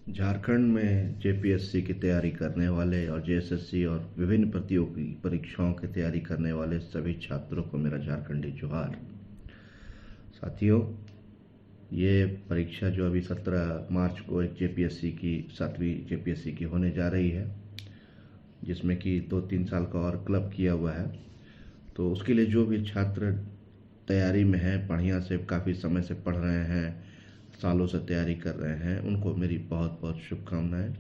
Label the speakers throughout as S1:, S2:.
S1: झारखंड में जेपीएससी की तैयारी करने वाले और जेएसएससी और विभिन्न प्रतियोगी परीक्षाओं की तैयारी करने वाले सभी छात्रों को मेरा झारखंडी जोहार। साथियों, ये परीक्षा जो अभी 17 मार्च को एक जेपीएससी की 7वीं जेपीएससी की होने जा रही है, जिसमें कि 2-3 साल का और क्लब किया हुआ है। तो उसके लिए जो भी छात्र तैयारी में हैं, बढ़िया से काफ़ी समय से पढ़ रहे हैं, सालों से तैयारी कर रहे हैं, उनको मेरी बहुत बहुत शुभकामनाएं।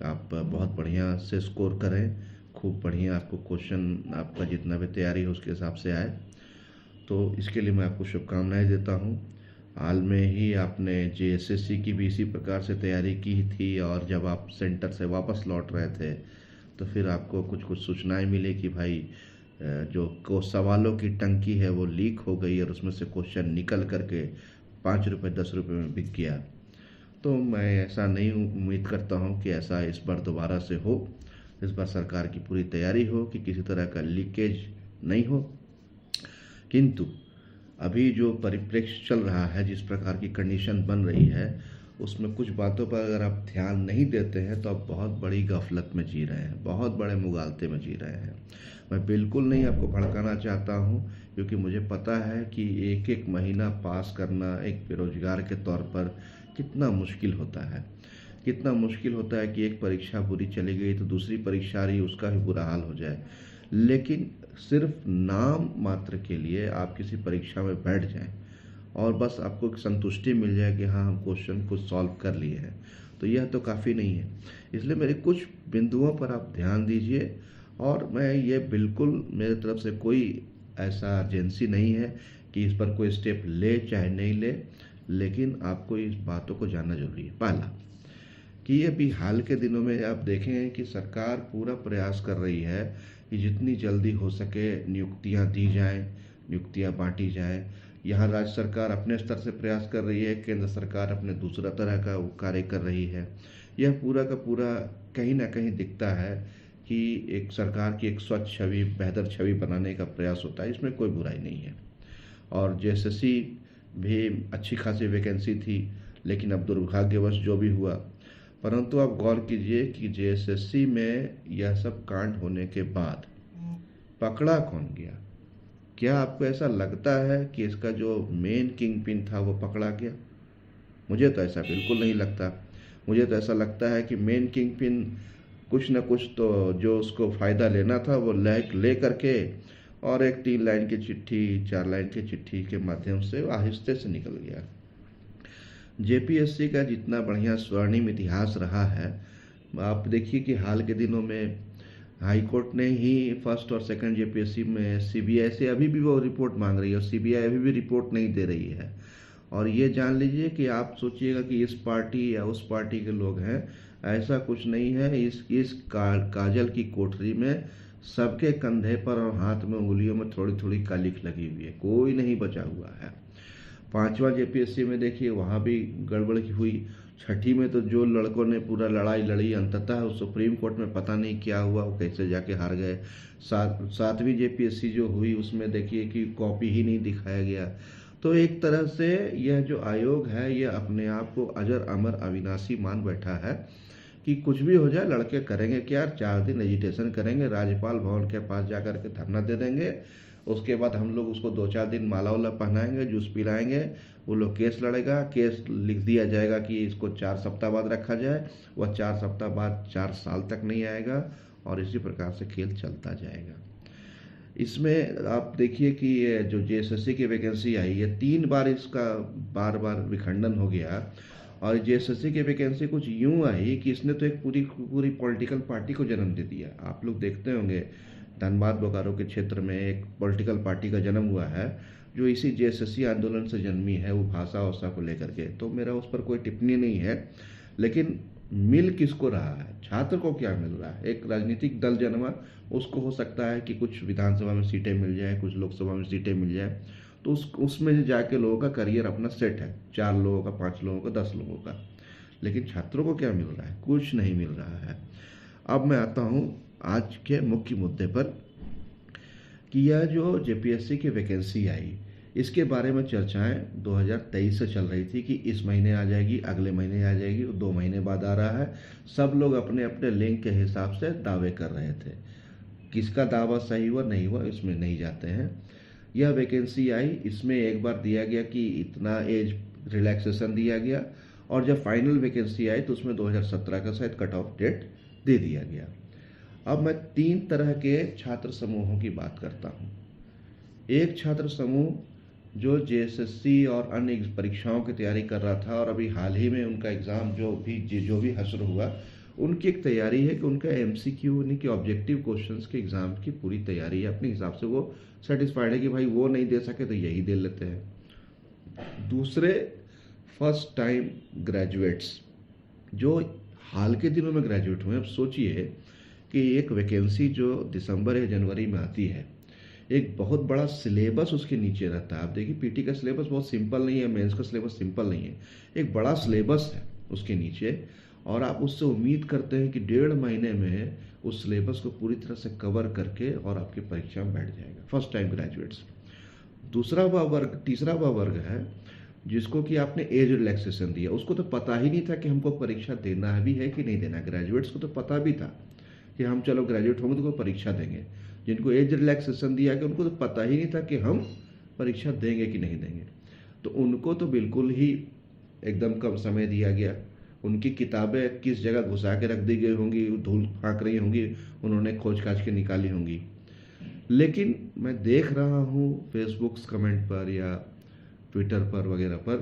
S1: आप बहुत बढ़िया से स्कोर करें, खूब बढ़िया आपको क्वेश्चन आपका जितना भी तैयारी हो उसके हिसाब से आए। तो इसके लिए मैं आपको शुभकामनाएं देता हूं। हाल में ही आपने जेएसएससी की भी इसी प्रकार से तैयारी की थी और जब आप सेंटर से वापस लौट रहे थे तो फिर आपको कुछ कुछ सूचनाएं मिली कि भाई जो सवालों की टंकी है वो लीक हो गई और उसमें से क्वेश्चन निकल करके 5 रुपये 10 रुपये में बिक गया। तो मैं ऐसा नहीं उम्मीद करता हूं कि ऐसा इस बार दोबारा से हो। इस बार सरकार की पूरी तैयारी हो कि किसी तरह का लीकेज नहीं हो। किंतु अभी जो परिप्रेक्ष्य चल रहा है, जिस प्रकार की कंडीशन बन रही है, उसमें कुछ बातों पर अगर आप ध्यान नहीं देते हैं तो आप बहुत बड़ी गफलत में जी रहे हैं, बहुत बड़े मुगालते में जी रहे हैं। मैं बिल्कुल नहीं आपको भड़काना चाहता हूं, क्योंकि मुझे पता है कि एक एक महीना पास करना एक बेरोजगार के तौर पर कितना मुश्किल होता है। कितना मुश्किल होता है कि एक परीक्षा बुरी चली गई तो दूसरी परीक्षा आ रही, उसका भी बुरा हाल हो जाए। लेकिन सिर्फ नाम मात्र के लिए आप किसी परीक्षा में बैठ जाएं और बस आपको एक संतुष्टि मिल जाए कि हाँ, हम क्वेश्चन कुछ सॉल्व कर लिए हैं, तो यह तो काफ़ी नहीं है। इसलिए मेरे कुछ बिंदुओं पर आप ध्यान दीजिए। और मैं ये बिल्कुल, मेरे तरफ से कोई ऐसा अर्जेंसी नहीं है कि इस पर कोई स्टेप ले चाहे नहीं ले, लेकिन आपको इस बातों को जानना जरूरी है। पहला, कि अभी हाल के दिनों में आप देखें कि सरकार पूरा प्रयास कर रही है कि जितनी जल्दी हो सके नियुक्तियां दी जाएं, नियुक्तियां बांटी जाएं। यहाँ राज्य सरकार अपने स्तर से प्रयास कर रही है, केंद्र सरकार अपने दूसरा तरह का कार्य कर रही है। यह पूरा का पूरा कहीं ना कहीं दिखता है कि एक सरकार की एक स्वच्छ छवि, बेहतर छवि बनाने का प्रयास होता है। इसमें कोई बुराई नहीं है। और जेएसएससी भी अच्छी खासी वैकेंसी थी, लेकिन अब दुर्भाग्यवश जो भी हुआ। परंतु आप गौर कीजिए कि जेएसएससी में यह सब कांड होने के बाद पकड़ा कौन गया? क्या आपको ऐसा लगता है कि इसका जो मेन किंग पिन था वो पकड़ा गया? मुझे तो ऐसा बिल्कुल नहीं लगता। मुझे तो ऐसा लगता है कि मेन किंग पिन कुछ न कुछ तो जो उसको फ़ायदा लेना था वो ले करके और एक 3 लाइन की चिट्ठी, 4 लाइन की चिट्ठी के माध्यम से आहिस्ते से निकल गया। जेपीएससी का जितना बढ़िया स्वर्णिम इतिहास रहा है, आप देखिए कि हाल के दिनों में हाई कोर्ट ने ही फर्स्ट और सेकंड जेपीएससी में सीबीआई से अभी भी वो रिपोर्ट मांग रही है और सीबीआई अभी भी रिपोर्ट नहीं दे रही है। और ये जान लीजिए कि आप सोचिएगा कि इस पार्टी या उस पार्टी के लोग हैं, ऐसा कुछ नहीं है। इस काजल की कोठरी में सबके कंधे पर और हाथ में, उंगलियों में थोड़ी थोड़ी कालिख लगी हुई है, कोई नहीं बचा हुआ है। 5वां जेपीएससी में देखिए, वहाँ भी गड़बड़ हुई। छठी में तो जो लड़कों ने पूरा लड़ाई लड़ी, अंततः सुप्रीम कोर्ट में पता नहीं क्या हुआ, वो कैसे जाके हार गए। 7वीं जेपीएससी जो हुई उसमें देखिए कि कॉपी ही नहीं दिखाया गया। तो एक तरह से यह जो आयोग है, यह अपने आप को अजर अमर अविनाशी मान बैठा है कि कुछ भी हो जाए, लड़के करेंगे क्या, 4 दिन एजिटेशन करेंगे, राज्यपाल भवन के पास जाकर के धरना दे देंगे। उसके बाद हम लोग उसको 2-4 दिन माला वाला पहनाएंगे, जूस पिलाएंगे, वो लोग केस लड़ेगा, केस लिख दिया जाएगा कि इसको 4 सप्ताह बाद रखा जाए। वह 4 सप्ताह बाद 4 साल तक नहीं आएगा और इसी प्रकार से खेल चलता जाएगा। इसमें आप देखिए कि ये जो जेएसएससी की वैकेंसी आई, ये 3 बार इसका बार बार विखंडन हो गया। और जेएसएससी की वैकेंसी कुछ यूं आई कि इसने तो एक पूरी पूरी पॉलिटिकल पार्टी को जन्म दे दिया। आप लोग देखते होंगे, धनबाद बोकारो के क्षेत्र में एक पॉलिटिकल पार्टी का जन्म हुआ है, जो इसी जेएसएससी आंदोलन से जन्मी है, वो भाषा वसा को लेकर के। तो मेरा उस पर कोई टिप्पणी नहीं है, लेकिन मिल किसको रहा है, छात्र को क्या मिल रहा है? एक राजनीतिक दल जन्मा, उसको हो सकता है कि कुछ विधानसभा में सीटें मिल जाए, कुछ लोकसभा में सीटें मिल जाए, तो उसमें जाके लोगों का करियर अपना सेट है, 4 लोगों का, 5 लोगों का, 10 लोगों का। लेकिन छात्रों को क्या मिल रहा है? कुछ नहीं मिल रहा है। अब मैं आता हूँ आज के मुख्य मुद्दे पर कि यह जो जेपीएससी की वैकेंसी आई, इसके बारे में चर्चाएं 2023 से चल रही थी कि इस महीने आ जाएगी, अगले महीने आ जाएगी, 2 महीने बाद आ रहा है। सब लोग अपने अपने लिंक के हिसाब से दावे कर रहे थे। किसका दावा सही हुआ नहीं हुआ इसमें नहीं जाते हैं। यह वैकेंसी आई, इसमें एक बार दिया गया कि इतना एज रिलैक्सेशन दिया गया, और जब फाइनल वैकेंसी आई तो उसमें 2017 का शायद कट ऑफ डेट दे दिया गया। अब मैं 3 तरह के छात्र समूहों की बात करता हूँ। एक छात्र समूह जो जेएसएससी और अन्य परीक्षाओं की तैयारी कर रहा था और अभी हाल ही में उनका एग्ज़ाम जो भी हश्र हुआ, उनकी एक तैयारी है कि उनका एमसीक्यू यानी कि ऑब्जेक्टिव क्वेश्चंस के एग्ज़ाम की पूरी तैयारी है। अपने हिसाब से वो सेटिस्फाइड है कि भाई वो नहीं दे सके तो यही दे लेते हैं। दूसरे फर्स्ट टाइम ग्रेजुएट्स जो हाल के दिनों में ग्रेजुएट हुए। अब सोचिए कि एक वैकेंसी जो दिसंबर या जनवरी में आती है, एक बहुत बड़ा सिलेबस उसके नीचे रहता है। आप देखिए पीटी का सिलेबस बहुत सिंपल नहीं है, मेंस का सिलेबस सिंपल नहीं है, एक बड़ा सिलेबस है उसके नीचे, और आप उससे उम्मीद करते हैं कि 1.5 महीने में उस सिलेबस को पूरी तरह से कवर करके और आपकी परीक्षा में बैठ जाएगा। First time graduates. तीसरा वह वर्ग है जिसको कि आपने एज रिलैक्सेशन दिया, उसको तो पता ही नहीं था कि हमको परीक्षा देना भी है कि नहीं देना। ग्रेजुएट्स को तो पता भी था कि हम चलो ग्रेजुएट होंगे तो कोई परीक्षा देंगे। जिनको एज रिलैक्सेशन दिया गया उनको तो पता ही नहीं था कि हम परीक्षा देंगे कि नहीं देंगे, तो उनको तो बिल्कुल ही एकदम कम समय दिया गया। उनकी किताबें किस जगह घुसा के रख दी गई होंगी, धूल फाँक रही होंगी, उन्होंने खोज खाज के निकाली होंगी। लेकिन मैं देख रहा हूँ फेसबुक कमेंट पर या ट्विटर पर वगैरह पर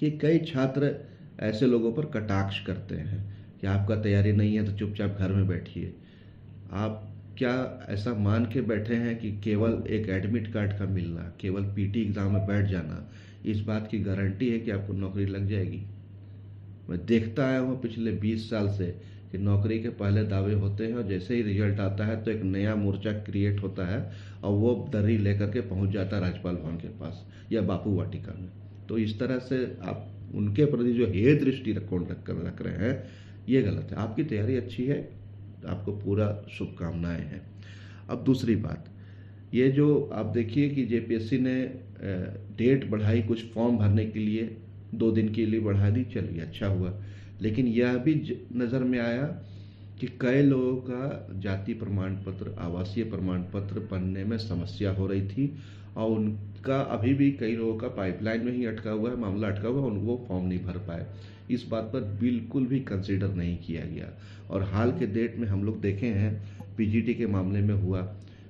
S1: कि कई छात्र ऐसे लोगों पर कटाक्ष करते हैं कि आपका तैयारी नहीं है तो चुपचाप घर में बैठिए। आप क्या ऐसा मान के बैठे हैं कि केवल एक एडमिट कार्ड का मिलना, केवल पीटी एग्ज़ाम में बैठ जाना, इस बात की गारंटी है कि आपको नौकरी लग जाएगी? मैं देखता आया हूँ पिछले 20 साल से कि नौकरी के पहले दावे होते हैं और जैसे ही रिजल्ट आता है तो एक नया मोर्चा क्रिएट होता है और वो दर्री लेकर के पहुँच जाता है राज्यपाल भवन के पास या बापू वाटिका में। तो इस तरह से आप उनके प्रति जो हेय दृष्टि रख रहे हैं, ये गलत है। आपकी तैयारी अच्छी है, आपको पूरा शुभकामनाएं हैं। अब दूसरी बात, ये जो आप देखिए कि जेपीएससी ने डेट बढ़ाई कुछ फॉर्म भरने के लिए, 2 दिन के लिए बढ़ा दी, चलिए अच्छा हुआ। लेकिन यह भी नज़र में आया कि कई लोगों का जाति प्रमाण पत्र, आवासीय प्रमाण पत्र बनने में समस्या हो रही थी और उनका अभी भी कई लोगों का पाइपलाइन में ही अटका हुआ है, मामला अटका हुआ है, वो फॉर्म नहीं भर पाए। इस बात पर बिल्कुल भी कंसीडर नहीं किया गया। और हाल के डेट में हम लोग देखे हैं पीजीटी के मामले में हुआ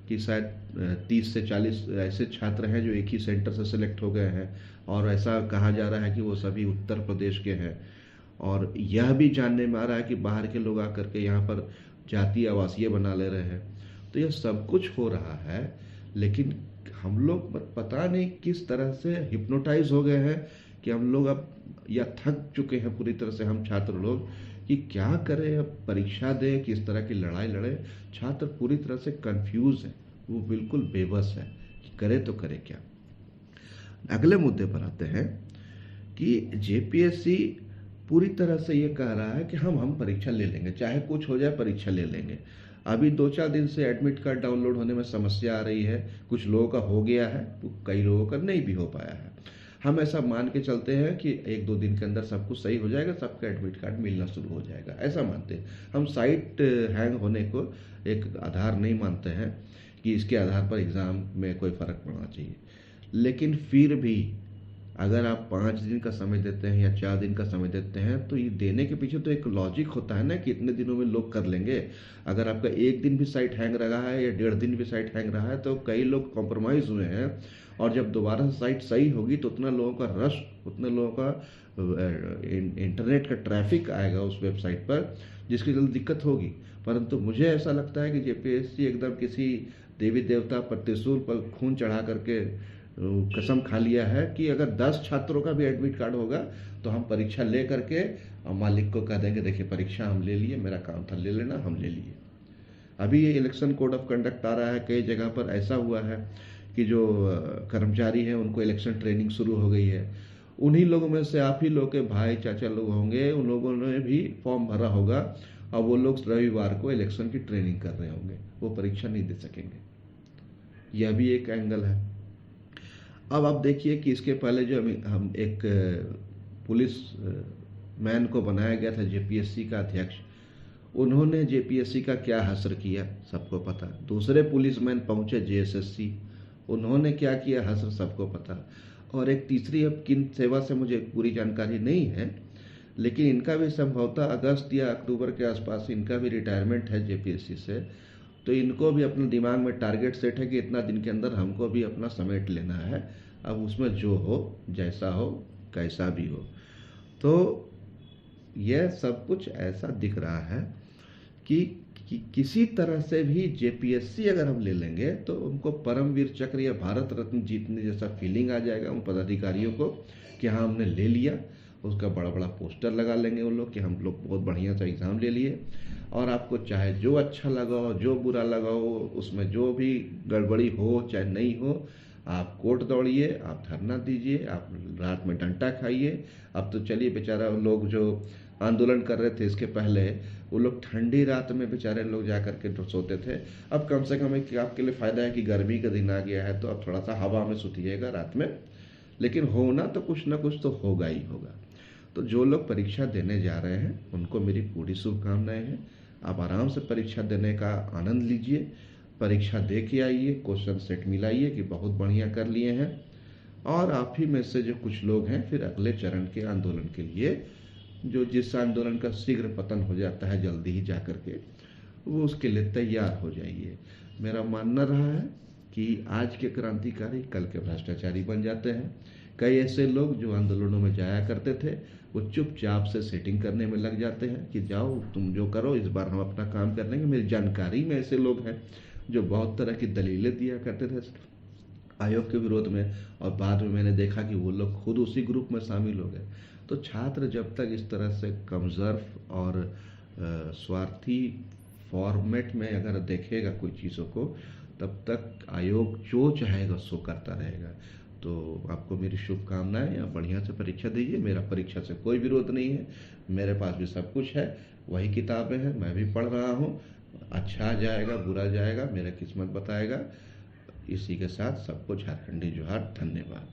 S1: कि शायद 30 से 40 ऐसे छात्र हैं जो एक ही सेंटर से सिलेक्ट हो गए हैं, और ऐसा कहा जा रहा है कि वो सभी उत्तर प्रदेश के हैं। और यह भी जानने में आ रहा है कि बाहर के लोग आकर के यहाँ पर जाति आवासीय बना ले रहे हैं। तो यह सब कुछ हो रहा है, लेकिन हम लोग पता नहीं किस तरह से हिप्नोटाइज हो गए हैं कि हम लोग अब या थक चुके हैं पूरी तरह से, हम छात्र लोग, कि क्या करें, अब परीक्षा दें, किस तरह की लड़ाई लड़े। छात्र पूरी तरह से कंफ्यूज है, वो बिल्कुल बेबस है कि करे तो करे क्या। अगले मुद्दे पर आते हैं कि जेपीएससी पूरी तरह से ये कह रहा है कि हम परीक्षा ले लेंगे, चाहे कुछ हो जाए परीक्षा ले लेंगे। अभी 2-4 दिन से एडमिट कार्ड डाउनलोड होने में समस्या आ रही है, कुछ लोगों का हो गया है, कई लोगों का नहीं भी हो पाया है। हम ऐसा मान के चलते हैं कि 1-2 दिन के अंदर सब कुछ सही हो जाएगा, सबका एडमिट कार्ड मिलना शुरू हो जाएगा, ऐसा मानते हैं हम। साइट हैंग होने को एक आधार नहीं मानते हैं कि इसके आधार पर एग्ज़ाम में कोई फ़र्क पड़ना चाहिए। लेकिन फिर भी अगर आप 5 दिन का समय देते हैं या 4 दिन का समय देते हैं तो ये देने के पीछे तो एक लॉजिक होता है ना कि इतने दिनों में लोग कर लेंगे। अगर आपका 1 दिन भी साइट हैंग रहा है या 1.5 दिन भी साइट हैंग रहा है तो कई लोग कॉम्प्रोमाइज़ हुए हैं, और जब दोबारा से साइट सही होगी तो उतना लोगों का रश, उतने लोगों का इंटरनेट का ट्रैफिक आएगा उस वेबसाइट पर, जिसकी जल्द दिक्कत होगी। परंतु मुझे ऐसा लगता है कि जेपीएससी एकदम किसी देवी देवता पर त्रिशूल पर खून चढ़ा करके कसम खा लिया है कि अगर 10 छात्रों का भी एडमिट कार्ड होगा तो हम परीक्षा ले करके मालिक को कह देंगे देखिए परीक्षा हम ले लिए, मेरा काम था ले लेना, हम ले लिए। अभी ये इलेक्शन कोड ऑफ कंडक्ट आ रहा है, कई जगह पर ऐसा हुआ है कि जो कर्मचारी हैं उनको इलेक्शन ट्रेनिंग शुरू हो गई है। उन्हीं लोगों में से आप ही लोग के भाई चाचा लोग होंगे, उन लोगों ने भी फॉर्म भरा होगा और वो लोग रविवार को इलेक्शन की ट्रेनिंग कर रहे होंगे, वो परीक्षा नहीं दे सकेंगे। यह भी एक एंगल है। अब आप देखिए कि इसके पहले जो हम एक पुलिस मैन को बनाया गया था जेपीएससी का अध्यक्ष, उन्होंने जेपीएससी का क्या हश्र किया सबको पता। दूसरे पुलिसमैन पहुंचे जेएसएससी, उन्होंने क्या किया हश्र सबको पता। और एक तीसरी, अब किन सेवा से मुझे पूरी जानकारी नहीं है, लेकिन इनका भी संभवतः अगस्त या अक्टूबर के आसपास इनका भी रिटायरमेंट है जेपीएससी से। तो इनको भी अपने दिमाग में टारगेट सेट है कि इतना दिन के अंदर हमको भी अपना समेट लेना है। अब उसमें जो हो, जैसा हो, कैसा भी हो। तो यह सब कुछ ऐसा दिख रहा है कि किसी तरह से भी जेपीएससी अगर हम ले लेंगे तो उनको परमवीर चक्र या भारत रत्न जीतने जैसा फीलिंग आ जाएगा उन पदाधिकारियों को कि हाँ हमने ले लिया। उसका बड़ा बड़ा पोस्टर लगा लेंगे वो लोग कि हम लोग बहुत बढ़िया सा एग्ज़ाम ले लिए। और आपको चाहे जो अच्छा लगा हो, जो बुरा लगा हो, उसमें जो भी गड़बड़ी हो चाहे नहीं हो, आप कोर्ट दौड़िए, आप धरना दीजिए, आप रात में डंडा खाइए। अब तो चलिए, बेचारा लोग जो आंदोलन कर रहे थे इसके पहले, वो लोग ठंडी रात में बेचारे लोग जा करके सोते थे। अब कम से कम एक आपके लिए फ़ायदा है कि गर्मी का दिन आ गया है तो अब थोड़ा सा हवा में सुतिएगा रात में, लेकिन होना तो कुछ ना कुछ तो होगा ही होगा। तो जो लोग परीक्षा देने जा रहे हैं उनको मेरी पूरी शुभकामनाएं हैं। आप आराम से परीक्षा देने का आनंद लीजिए, परीक्षा दे के आइए, क्वेश्चन सेट मिलाइए कि बहुत बढ़िया कर लिए हैं। और आप ही में से जो कुछ लोग हैं फिर अगले चरण के आंदोलन के लिए, जो जिस आंदोलन का शीघ्र पतन हो जाता है जल्दी ही जा कर के, वो उसके लिए तैयार हो जाइए। मेरा मानना रहा है कि आज के क्रांतिकारी कल के भ्रष्टाचारी बन जाते हैं। कई ऐसे लोग जो आंदोलनों में जाया करते थे वो चुपचाप से सेटिंग करने में लग जाते हैं कि जाओ तुम जो करो, इस बार हम अपना काम कर लेंगे। मेरी जानकारी में ऐसे लोग हैं जो बहुत तरह की दलीलें दिया करते थे आयोग के विरोध में, और बाद में मैंने देखा कि वो लोग खुद उसी ग्रुप में शामिल हो गए। तो छात्र जब तक इस तरह से कमजोर और स्वार्थी फॉर्मेट में अगर देखेगा कोई चीज़ों को, तब तक आयोग जो चाहेगा सो करता रहेगा। तो आपको मेरी शुभकामनाएं, आप बढ़िया से परीक्षा दीजिए। मेरा परीक्षा से कोई विरोध नहीं है, मेरे पास भी सब कुछ है, वही किताबें हैं, मैं भी पढ़ रहा हूँ। अच्छा जाएगा बुरा जाएगा मेरा किस्मत बताएगा। इसी के साथ सबको झारखंडी जोहार, धन्यवाद।